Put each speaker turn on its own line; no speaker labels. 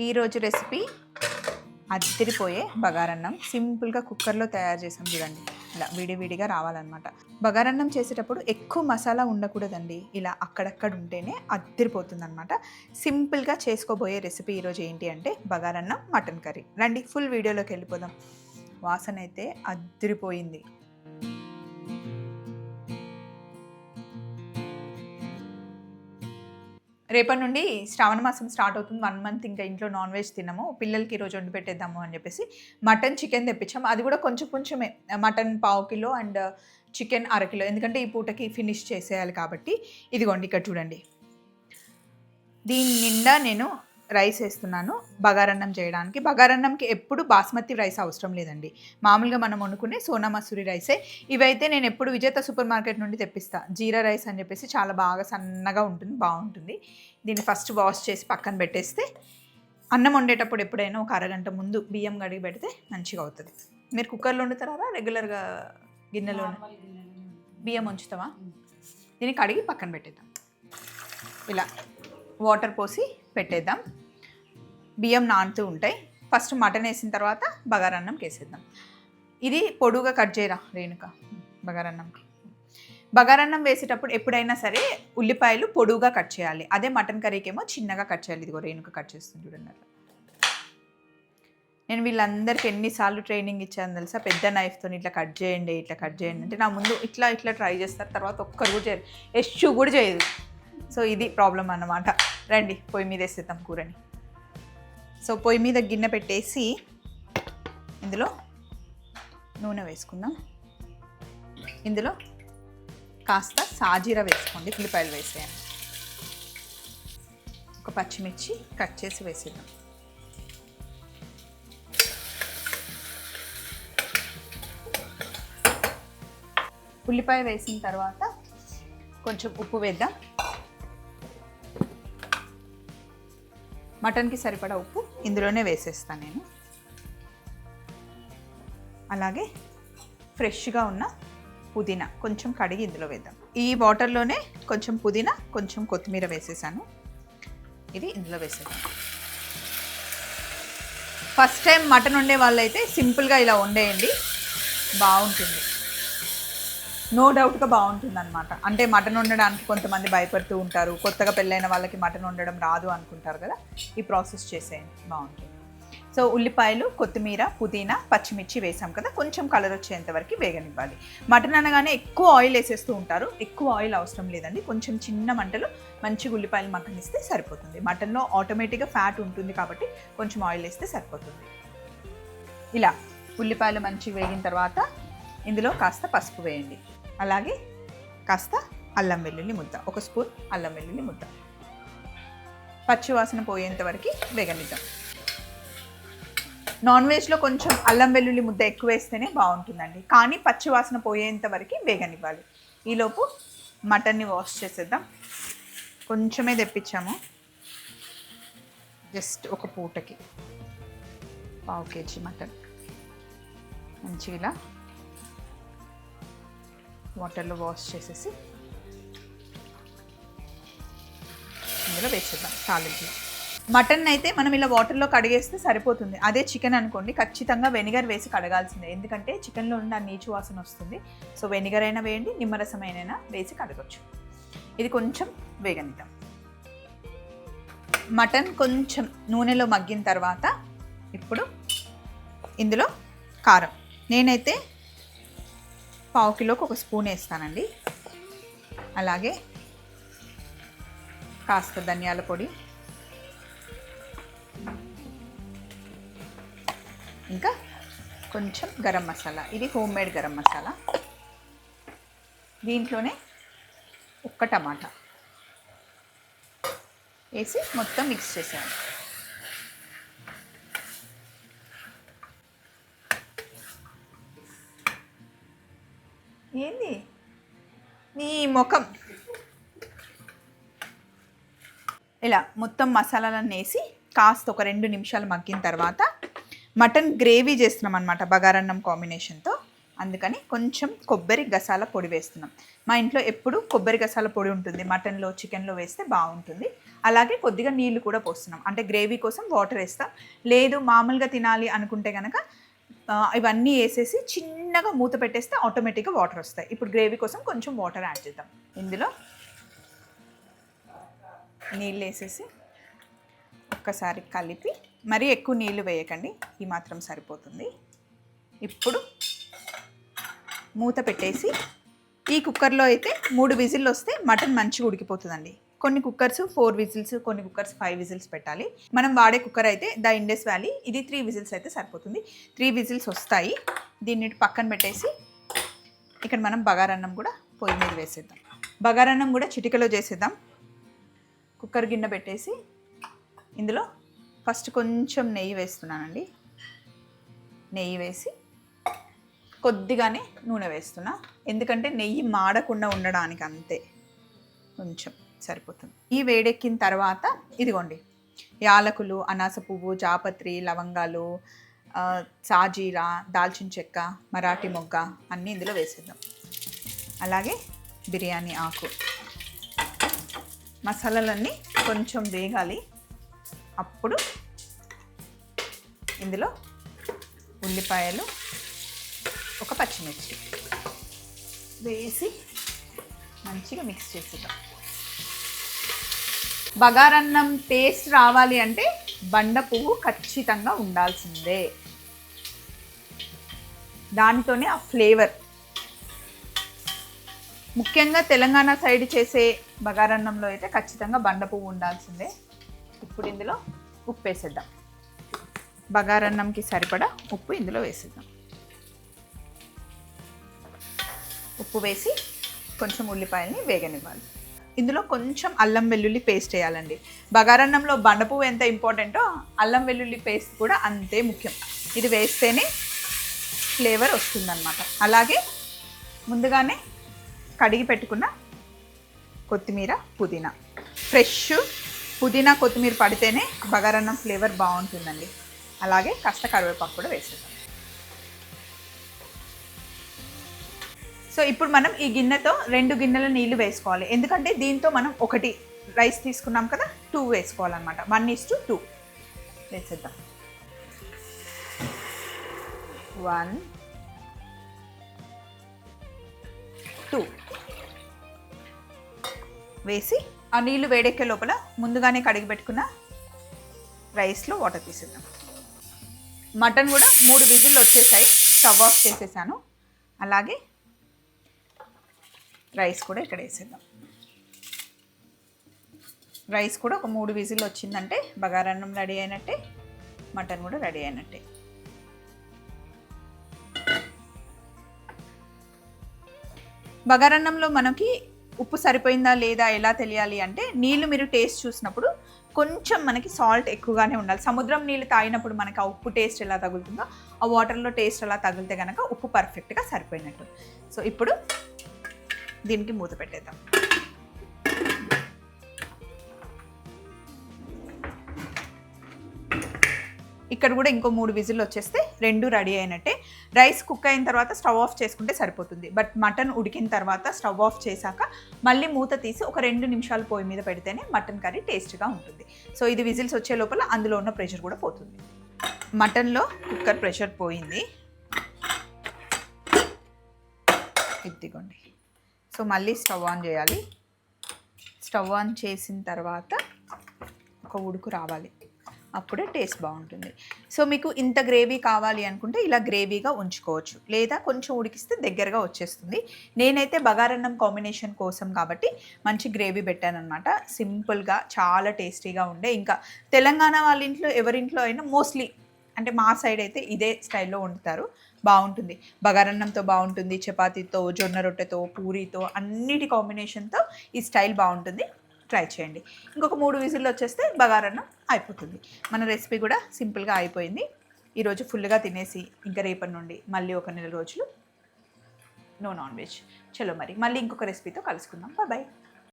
ఈరోజు రెసిపీ అదిరిపోయే బగారన్నం. సింపుల్గా కుక్కర్లో తయారు చేసాం చూడండి. ఇలా విడివిడిగా రావాలన్నమాట. బగారన్నం చేసేటప్పుడు ఎక్కువ మసాలా ఉండకూడదండి. ఇలా అక్కడక్కడ ఉంటేనే అదిరిపోతుంది అనమాట. సింపుల్గా చేసుకోబోయే రెసిపీ ఈరోజు ఏంటి అంటే బగారన్నం మటన్ కర్రీ. రండి ఫుల్ వీడియోలోకి వెళ్ళిపోదాం. వాసన అయితే అదిరిపోయింది. రేపటి నుండి శ్రావణ మాసం స్టార్ట్ అవుతుంది. 1 మంత్ ఇంకా ఇంట్లో నాన్ వెజ్ తినము. పిల్లలకి ఈరోజు వండి పెట్టేద్దాము అని చెప్పేసి మటన్, చికెన్ తెప్పించాము. అది కూడా కొంచెం కొంచెమే. మటన్ పావు కిలో అండ్ చికెన్ అరకిలో. ఎందుకంటే ఈ పూటకి ఫినిష్ చేసేయాలి కాబట్టి. ఇదిగోండి ఇక్కడ చూడండి. దీని నిండా నేను రైస్ వేస్తున్నాను బగారన్నం చేయడానికి. బగారన్నంకి ఎప్పుడు బాస్మతి రైస్ అవసరం లేదండి. మామూలుగా మనం వండుకునే సోనా మసూరి రైసే. ఇవైతే నేను ఎప్పుడు విజేత సూపర్ మార్కెట్ నుండి తెప్పిస్తా. జీరా రైస్ అని చెప్పేసి చాలా బాగా సన్నగా ఉంటుంది, బాగుంటుంది. దీన్ని ఫస్ట్ వాష్ చేసి పక్కన పెట్టేస్తే అన్నం వండేటప్పుడు ఎప్పుడైనా ఒక అరగంట ముందు బియ్యం కడిగి పెడితే మంచిగా అవుతుంది. మీరు కుక్కర్లో వండుతారా రెగ్యులర్గా గిన్నెలో? బియ్యం ఉంచుతావా? దీన్ని కడిగి పక్కన పెట్టేద్దాం. ఇలా వాటర్ పోసి పెట్టేద్దాం. బియ్యం నానుతూ ఉంటాయి. ఫస్ట్ మటన్ వేసిన తర్వాత బగారన్నంకి వేసేద్దాం. ఇది పొడుగా కట్ చేయరా రేణుక. బగారన్నం వేసేటప్పుడు ఎప్పుడైనా సరే ఉల్లిపాయలు పొడుగా కట్ చేయాలి. అదే మటన్ కర్రీకి ఏమో చిన్నగా కట్ చేయాలి. ఇదిగో రేణుక కట్ చేస్తుంది చూడండి. నేను వీళ్ళందరికీ ఎన్నిసార్లు ట్రైనింగ్ ఇచ్చాను తెలుసా? పెద్ద నైఫ్తో ఇట్లా కట్ చేయండి, ఇట్లా కట్ చేయండి అంటే నా ముందు ఇట్లా ట్రై చేస్తారు. తర్వాత ఒక్కరు కూడా చేయరు, ఎష్యూ కూడా చేయదు. సో ఇది ప్రాబ్లం అన్నమాట. రండి పొయ్యి మీద వేసేద్దాం కూరని. సో పొయ్యి మీద గిన్నె పెట్టేసి ఇందులో నూనె వేసుకుందాం. ఇందులో కాస్త సాజీరా వేసుకోండి. ఉల్లిపాయలు వేసేయండి. ఒక పచ్చిమిర్చి కట్ చేసి వేసేద్దాం. ఉల్లిపాయ వేసిన తర్వాత కొంచెం ఉప్పు వేద్దాం. మటన్కి సరిపడా ఉప్పు ఇందులోనే వేసేస్తాను నేను. అలాగే ఫ్రెష్గా ఉన్న పుదీనా కొంచెం కడిగి ఇందులో వేద్దాం. ఈ వాటర్లోనే కొంచెం పుదీనా, కొంచెం కొత్తిమీర వేసేసాను. ఇది ఇందులో వేసేద్దాం. ఫస్ట్ టైం మటన్ వండే వాళ్ళైతే సింపుల్గా ఇలా వండేయండి, బాగుంటుంది. నో డౌట్గా బాగుంటుంది అనమాట. అంటే మటన్ వండడానికి కొంతమంది భయపడుతూ ఉంటారు. కొత్తగా పెళ్ళైన వాళ్ళకి మటన్ వండడం రాదు అనుకుంటారు కదా. ఈ ప్రాసెస్ చేసేయండి, బాగుంటుంది. సో ఉల్లిపాయలు, కొత్తిమీర, పుదీనా, పచ్చిమిర్చి వేసాం కదా. కొంచెం కలర్ వచ్చేంత వరకు వేగనివ్వాలి. మటన్ అనగానే ఎక్కువ ఆయిల్ వేసేస్తూ ఉంటారు. ఎక్కువ ఆయిల్ అవసరం లేదండి. కొంచెం చిన్న మంటలో మంచిగా ఉల్లిపాయలు మగ్గనిస్తే సరిపోతుంది. మటన్లో ఆటోమేటిక్గా ఫ్యాట్ ఉంటుంది కాబట్టి కొంచెం ఆయిల్ వేస్తే సరిపోతుంది. ఇలా ఉల్లిపాయలు మంచిగా వేగిన తర్వాత ఇందులో కాస్త పసుపు వేయండి. అలాగే కాస్త అల్లం వెల్లుల్లి ముద్ద, 1 స్పూన్ అల్లం వెల్లుల్లి ముద్ద. పచ్చివాసన పోయేంత వరకు వేగనిద్దాం. నాన్ వెజ్లో కొంచెం అల్లం వెల్లుల్లి ముద్ద ఎక్కువ వేస్తేనే బాగుంటుందండి. కానీ పచ్చివాసన పోయేంత వరకు వేగనివ్వాలి. ఈలోపు మటన్ని వాష్ చేసేద్దాం. కొంచెమే తెప్పించాము, జస్ట్ ఒక పూటకి. 1/2 కేజీ మటన్ మంచిగా ఇలా వాటర్లో వాష్ చేసేసి ఇందులో వేసేద్దాం తాలింపులో. మటన్ అయితే మనం ఇలా వాటర్లో కడిగేస్తే సరిపోతుంది. అదే చికెన్ అనుకోండి ఖచ్చితంగా వెనిగర్ వేసి కడగాల్సిందే. ఎందుకంటే చికెన్లో ఉన్న నీచు వాసన వస్తుంది. సో వెనిగర్ అయినా వేయండి, నిమ్మరసమైనా వేసి కడగచ్చు. ఇది కొంచెం వేగనిద్దాం. మటన్ కొంచెం నూనెలో మగ్గిన తర్వాత ఇప్పుడు ఇందులో కారం. నేనైతే 1/2 కిలోకి 1 స్పూన్ వేస్తానండి. అలాగే కాస్త ధనియాల పొడి, ఇంకా కొంచెం గరం మసాలా. ఇది హోమ్ మేడ్ గరం మసాలా. దీంట్లోనే 1 టమాటా వేసి మొత్తం మిక్స్ చేసేయాలి. ఏంది నీ ముఖం? ఇలా మొత్తం మసాలాలను వేసి కాస్త ఒక 2 నిమిషాలు మగ్గిన తర్వాత మటన్ గ్రేవీ చేస్తున్నాం అనమాట బగారన్నం కాంబినేషన్తో. అందుకని కొంచెం కొబ్బరి గసాల పొడి వేస్తున్నాం. మా ఇంట్లో ఎప్పుడు కొబ్బరి గసాల పొడి ఉంటుంది. మటన్లో, చికెన్లో వేస్తే బాగుంటుంది. అలాగే కొద్దిగా నీళ్లు కూడా పోస్తున్నాం, అంటే గ్రేవీ కోసం వాటర్ వేస్తాం. లేదు మామూలుగా తినాలి అనుకుంటే కనుక ఇవన్నీ వేసేసి చిన్నగా మూత పెట్టేస్తే ఆటోమేటిక్గా వాటర్ వస్తాయి. ఇప్పుడు గ్రేవీ కోసం కొంచెం వాటర్ యాడ్ చేద్దాం. ఇందులో నీళ్ళు వేసేసి ఒక్కసారి కలిపి, మరీ ఎక్కువ నీళ్ళు వేయకండి, ఈ మాత్రం సరిపోతుంది. ఇప్పుడు మూత పెట్టేసి, ఈ కుక్కర్లో అయితే 3 విజిల్లు వస్తే మటన్ మంచిగా ఉడికిపోతుందండి. కొన్ని కుక్కర్స్ 4 విజిల్స్, కొన్ని కుక్కర్స్ 5 విజిల్స్ పెట్టాలి. మనం వాడే కుక్కర్ అయితే ద ఇండస్ వ్యాలీ, ఇది 3 విజిల్స్ అయితే సరిపోతుంది. 3 విజిల్స్ వస్తాయి. దీన్ని పక్కన పెట్టేసి ఇక్కడ మనం బగారన్నం కూడా పొయ్యి మీద వేసేద్దాం. బగారన్నం కూడా చిటికలో చేసేద్దాం. కుక్కర్ గిన్నె పెట్టేసి ఇందులో ఫస్ట్ కొంచెం నెయ్యి వేస్తున్నానండి. నెయ్యి వేసి కొద్దిగానే నూనె వేస్తున్నా, ఎందుకంటే నెయ్యి మాడకుండా ఉండడానికి, అంతే, కొంచెం సరిపోతుంది. ఈ వేడెక్కిన తర్వాత ఇదిగోండి యాలకులు, అనాస పువ్వు, జాపత్రి, లవంగాలు, సాజీరా, దాల్చిన చెక్క, మరాఠీ మొగ్గ అన్నీ ఇందులో వేసేద్దాం. అలాగే బిర్యానీ ఆకు. మసాలాలన్నీ కొంచెం వేగాలి. అప్పుడు ఇందులో ఉల్లిపాయలు, ఒక పచ్చిమిర్చి వేసి మంచిగా మిక్స్ చేసేద్దాం. బగారన్నం టేస్ట్ రావాలి అంటే బండ పువ్వు ఖచ్చితంగా ఉండాల్సిందే, దానితోనే ఆ ఫ్లేవర్. ముఖ్యంగా తెలంగాణ సైడ్ చేసే బగారన్నంలో అయితే ఖచ్చితంగా బండ పువ్వు ఉండాల్సిందే. ఇప్పుడు ఇందులో ఉప్పు వేసేద్దాం. బగారన్నంకి సరిపడా ఉప్పు ఇందులో వేసేద్దాం. ఉప్పు వేసి కొంచెం ఉల్లిపాయల్ని వేగనివ్వాలి. ఇందులో కొంచెం అల్లం వెల్లుల్లి పేస్ట్ వేయాలండి. బగారన్నంలో బండపువ్వు ఎంత ఇంపార్టెంటో అల్లం వెల్లుల్లి పేస్ట్ కూడా అంతే ముఖ్యం. ఇది వేస్తేనే ఫ్లేవర్ వస్తుందన్నమాట. అలాగే ముందుగానే కడిగి పెట్టుకున్న కొత్తిమీర, పుదీనా, ఫ్రెష్ పుదీనా కొత్తిమీర పడితేనే బగారన్నం ఫ్లేవర్ బాగుంటుందండి. అలాగే కాస్త కరివేపాకు కూడా వేసేద్దాం. సో ఇప్పుడు మనం ఈ గిన్నెతో 2 గిన్నెల నీళ్లు వేసుకోవాలి, ఎందుకంటే దీంతో మనం 1 రైస్ తీసుకున్నాం కదా, 2 వేసుకోవాలన్నమాట. 1:2 వేసేద్దాం. 1, 2 వేసి ఆ నీళ్లు వేడెక్కే లోపల ముందుగానే కడిగి పెట్టుకున్న రైస్లో వాటర్ తీసేద్దాం. మటన్ కూడా 3 విజిల్లు వచ్చేసాయి, స్టవ్ ఆఫ్ చేసేసాను. అలాగే రైస్ కూడా ఇక్కడ వేసేద్దాం. రైస్ కూడా ఒక 3 విజిల్లు వచ్చిందంటే బగారన్నం రెడీ అయినట్టే, మటన్ కూడా రెడీ అయినట్టే. బగారన్నంలో మనకి ఉప్పు సరిపోయిందా లేదా ఎలా తెలియాలి అంటే, నీళ్ళు మీరు టేస్ట్ చూసినప్పుడు కొంచెం మనకి సాల్ట్ ఎక్కువగానే ఉండాలి. సముద్రం నీళ్ళు తాగినప్పుడు మనకి ఆ ఉప్పు టేస్ట్ ఎలా తగులుతుందో ఆ వాటర్లో టేస్ట్ ఎలా తగిలితే కనుక ఉప్పు పర్ఫెక్ట్గా సరిపోయినట్టు. సో ఇప్పుడు దీనికి మూత పెట్టేద్దాం. ఇక్కడ కూడా ఇంకో 3 విజిల్లు వచ్చేస్తే 2 రెడీ అయినట్టే. రైస్ కుక్ అయిన తర్వాత స్టవ్ ఆఫ్ చేసుకుంటే సరిపోతుంది. బట్ మటన్ ఉడికిన తర్వాత స్టవ్ ఆఫ్ చేశాక మళ్ళీ మూత తీసి ఒక 2 నిమిషాలు పొయ్యి మీద పెడితేనే మటన్ కర్రీ టేస్ట్గా ఉంటుంది. సో ఇది విజిల్స్ వచ్చే లోపల అందులో ఉన్న ప్రెషర్ కూడా పోతుంది. మటన్లో కుక్కర్ ప్రెషర్ పోయింది, ఇదిగోండి. సో మళ్ళీ స్టవ్ ఆన్ చేయాలి. స్టవ్ ఆన్ చేసిన తర్వాత ఒక ఉడుకు రావాలి, అప్పుడే టేస్ట్ బాగుంటుంది. సో మీకు ఇంత గ్రేవీ కావాలి అనుకుంటే ఇలా గ్రేవీగా ఉంచుకోవచ్చు, లేదా కొంచెం ఉడికిస్తే దగ్గరగా వచ్చేస్తుంది. నేనైతే బగారన్నం కాంబినేషన్ కోసం కాబట్టి మంచి గ్రేవీ పెట్టాను అనమాట. సింపుల్గా చాలా టేస్టీగా ఉండే. ఇంకా తెలంగాణ వాళ్ళ ఇంట్లో ఎవరింట్లో అయినా మోస్ట్లీ, అంటే మా సైడ్ అయితే ఇదే స్టైల్లో వండుతారు, బాగుంటుంది. బగారన్నంతో బాగుంటుంది, చపాతీతో, జొన్న రొట్టెతో, పూరీతో, అన్నిటి కాంబినేషన్తో ఈ స్టైల్ బాగుంటుంది. ట్రై చేయండి. ఇంకొక 3 విజిల్లు వచ్చేస్తే బగారన్నం అయిపోతుంది. మన రెసిపీ కూడా సింపుల్గా అయిపోయింది. ఈరోజు ఫుల్గా తినేసి ఇంకా రేపటి నుండి మళ్ళీ ఒక నెల రోజులు నో నాన్ వెజ్. చలో మరి మళ్ళీ ఇంకొక రెసిపీతో కలుసుకుందాం. బాయ్.